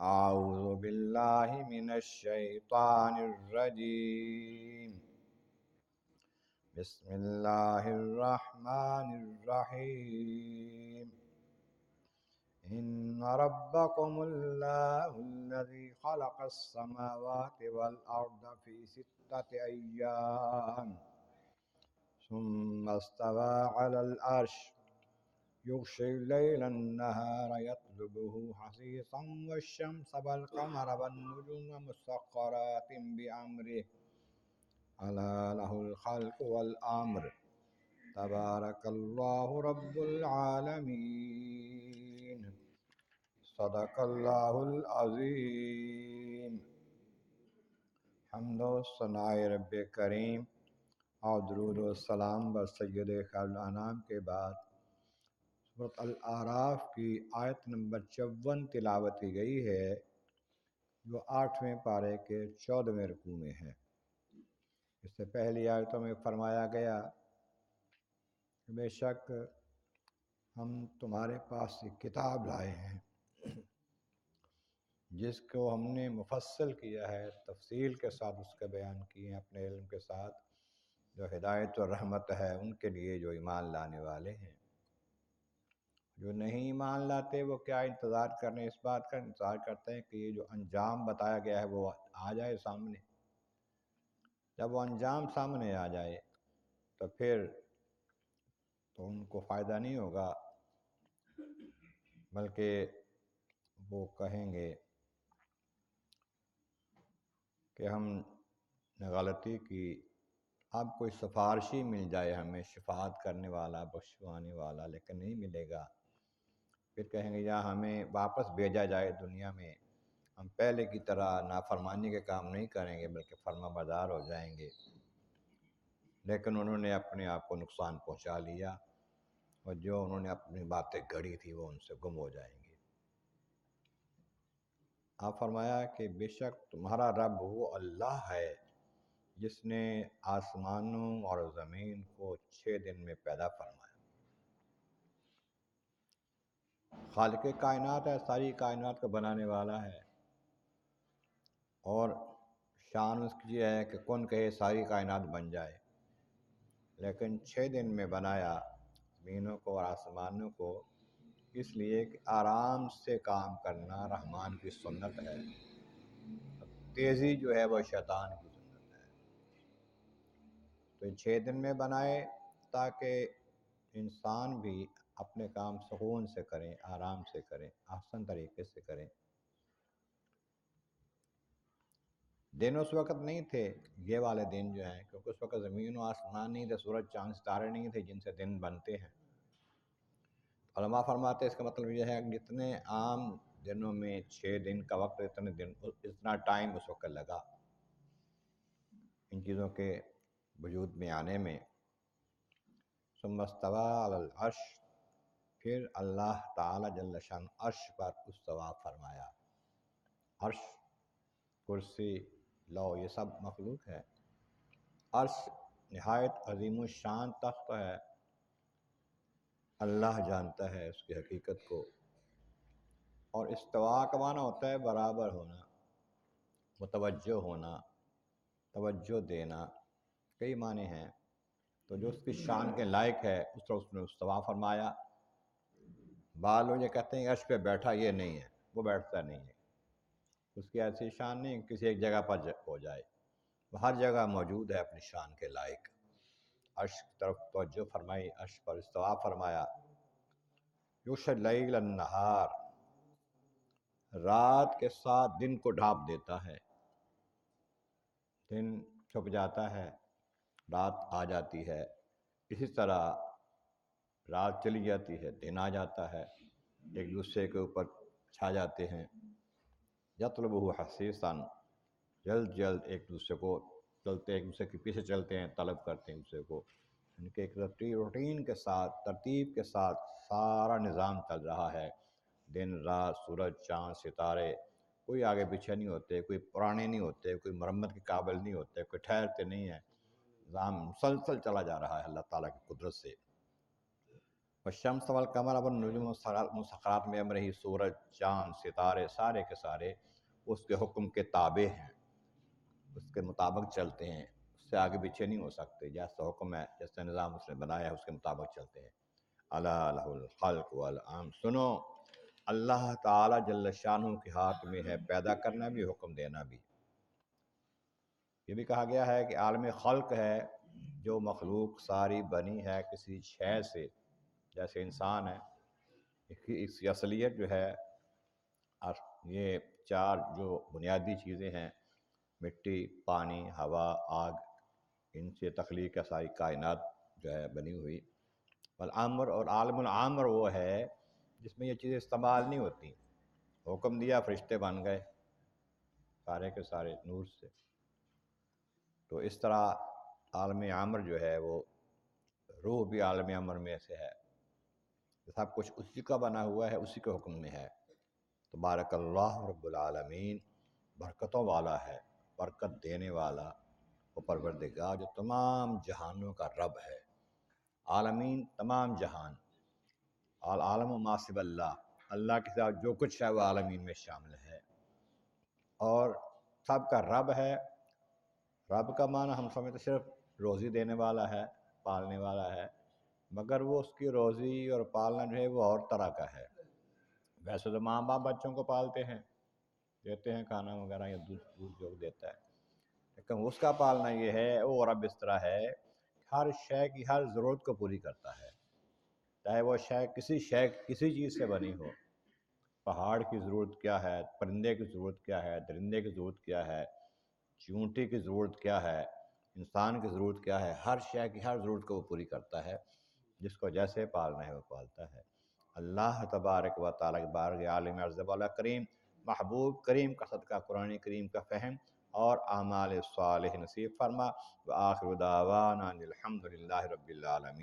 أعوذ بالله من الشيطان الرجيم. بسم الله الرحمن الرحيم. إن ربكم الله الذي خلق السماوات والأرض في 6 أيام ثم استوى على العرش يغشي الليل النهار يطلبه حثيثا والشمس والقمر والنجوم مسخرات بأمره ألا له الخلق والأمر تبارك الله رب العالمين. صدق اللہ العظیم. حمد و ثناء رب کریم اور درود و سلام بر سید خیر الانام کے بعد سورۃ الاعراف کی آیت نمبر 54 تلاوت کی گئی ہے، جو 8ویں پارے کے 14ویں رکوع میں ہے. اس سے پہلی آیتوں میں فرمایا گیا کہ بے شک ہم تمہارے پاس ایک کتاب لائے ہیں جس کو ہم نے مفصل کیا ہے، تفصیل کے ساتھ اس کا بیان کیے ہیں اپنے علم کے ساتھ، جو ہدایت و رحمت ہے ان کے لیے جو ایمان لانے والے ہیں. جو نہیں ایمان لاتے وہ کیا انتظار کرنے، اس بات کا انتظار کرتے ہیں کہ یہ جو انجام بتایا گیا ہے وہ آ جائے سامنے. جب وہ انجام سامنے آ جائے تو پھر تو ان کو فائدہ نہیں ہوگا، بلکہ وہ کہیں گے کہ ہم نے غلطی کی، اب کوئی سفارشی مل جائے ہمیں، شفاعت کرنے والا، بخشوانے والا، لیکن نہیں ملے گا. پھر کہیں گے یا ہمیں واپس بھیجا جائے دنیا میں، ہم پہلے کی طرح نافرمانی کے کام نہیں کریں گے بلکہ فرما بردار ہو جائیں گے. لیکن انہوں نے اپنے آپ کو نقصان پہنچا لیا، اور جو انہوں نے اپنی باتیں گھڑی تھی وہ ان سے گم ہو جائیں گے. آپ فرمایا کہ بے شک تمہارا رب وہ اللہ ہے جس نے آسمانوں اور زمین کو 6 دن میں پیدا فرمایا. خالق کائنات ہے، ساری کائنات کو بنانے والا ہے، اور شان اس کی یہ ہے کہ کون کہے ساری کائنات بن جائے. لیکن 6 دن میں بنایا زمینوں کو اور آسمانوں کو، اس لیے کہ آرام سے کام کرنا رحمان کی سنت ہے، تیزی جو ہے وہ شیطان کی سنت ہے. تو 6 دن میں بنائے تاکہ انسان بھی اپنے کام سکون سے کریں، آرام سے کریں، احسن طریقے سے کریں. دن اس وقت نہیں تھے یہ والے دن جو ہیں، کیونکہ اس وقت زمین و آسمان نہیں تھے، سورج چاند ستارے نہیں تھے جن سے دن بنتے ہیں. علماء فرماتے ہیں اس کا مطلب یہ ہے کہ جتنے عام دنوں میں 6 دن کا وقت، اتنا ٹائم اس وقت لگا ان چیزوں کے وجود میں آنے میں. ثم استوى علی العرش، پھر اللہ تعالی جل شان عرش پر استوا فرمایا. عرش، کرسی، لو، یہ سب مخلوق ہے. عرش نہایت عظیم الشان تخت ہے، اللہ جانتا ہے اس کی حقیقت کو. اور استوا کا معنی ہوتا ہے برابر ہونا، متوجہ ہونا، توجہ دینا، کئی معنی ہیں. تو جو اس کی شان کے لائق ہے اس طرح اس نے استوا فرمایا. بعض لوگ یہ کہتے ہیں عرش پہ بیٹھا، یہ نہیں ہے، وہ بیٹھتا نہیں ہے، اس کی ایسی شان نہیں کسی ایک جگہ پر ہو جائے، وہ ہر جگہ موجود ہے اپنی شان کے لائق. عرش کی طرف توجہ فرمائی، عرش پر استوا فرمایا. یغشی اللیل النہار، رات کے ساتھ دن کو ڈھانپ دیتا ہے. دن چھپ جاتا ہے، رات آ جاتی ہے. اسی طرح رات چلی جاتی ہے، دن آ جاتا ہے، ایک دوسرے کے اوپر چھا جاتے ہیں. یطلبہ حثیثاً، جلد جلد ایک دوسرے کو چلتے، ایک دوسرے کے پیچھے چلتے ہیں، طلب کرتے ہیں دوسرے کو. ان کے ایک روٹین کے ساتھ، ترتیب کے ساتھ سارا نظام چل رہا ہے. دن رات، سورج چاند ستارے، کوئی آگے پیچھے نہیں ہوتے، کوئی پرانے نہیں ہوتے، کوئی مرمت کے قابل نہیں ہوتے، کوئی ٹھہرتے نہیں ہیں. نظام مسلسل چلا جا رہا ہے اللہ تعالیٰ کی قدرت سے. والشمس والقمر والنجوم مسخرات میں امرہ، سورج، چاند، ستارے سارے کے سارے اس کے حکم کے تابع ہیں، اس کے مطابق چلتے ہیں، اس سے آگے پیچھے نہیں ہو سکتے، جیسا حکم ہے، جیسا نظام اس نے بنایا ہے اس کے مطابق چلتے ہیں۔ الا لہ الخلق والامر، سنو اللہ تعالیٰ جل شانہ کے ہاتھ میں ہے پیدا کرنا بھی، حکم دینا بھی۔ یہ بھی کہا گیا ہے کہ عالم خلق ہے، جو مخلوق ساری بنی ہے کسی شے سے، جیسے انسان ہے، اس کی اصلیت جو ہے، اور یہ چار جو بنیادی چیزیں ہیں، مٹی، پانی، ہوا، آگ، ان سے تخلیق کا ساری کائنات جو ہے بنی ہوئی۔ والامر، اور عالم العامر وہ ہے جس میں یہ چیزیں استعمال نہیں ہوتی، حکم دیا فرشتے بن گئے سارے کے سارے نور سے۔ تو اس طرح عالم عامر جو ہے وہ روح بھی عالم عامر میں سے ہے، سب کچھ اسی کا بنا ہوا ہے، اسی کے حکم میں ہے۔ تبارک اللہ رب العالمین، برکتوں والا ہے، برکت دینے والا وہ پروردگار جو تمام جہانوں کا رب ہے۔ عالمین تمام جہان، العالم ما سوی اللہ، اللہ کے ساتھ جو کچھ ہے وہ عالمین میں شامل ہے، اور سب کا رب ہے۔ رب کا معنی ہم سمجھتے صرف روزی دینے والا ہے، پالنے والا ہے، مگر وہ اس کی روزی اور پالنا جو ہے وہ اور طرح کا ہے۔ ویسے تو ماں باپ بچوں کو پالتے ہیں، دیتے ہیں کھانا وغیرہ یا دودھ جو دیتا ہے، لیکن اس کا پالنا یہ ہے، وہ رب اس طرح ہے ہر شے کی ہر ضرورت کو پوری کرتا ہے، چاہے وہ شے کسی چیز سے بنی ہو۔ پہاڑ کی ضرورت کیا ہے، پرندے کی ضرورت کیا ہے، درندے کی ضرورت کیا ہے، چونٹی کی ضرورت کیا ہے، انسان کی ضرورت کیا ہے، ہر شے کی ہر ضرورت کو وہ پوری کرتا ہے، جس کو جیسے پالنا ہے وہ پالتا ہے۔ اللہ تبارک و تعالیٰ کے بارگاہ عالم ارض والا کریم، محبوب کریم کا صدقہ قرآن کریم کا فہم اور اعمال صالح نصیب فرما۔ وآخر دعوانا ان الحمد للہ رب العالمین۔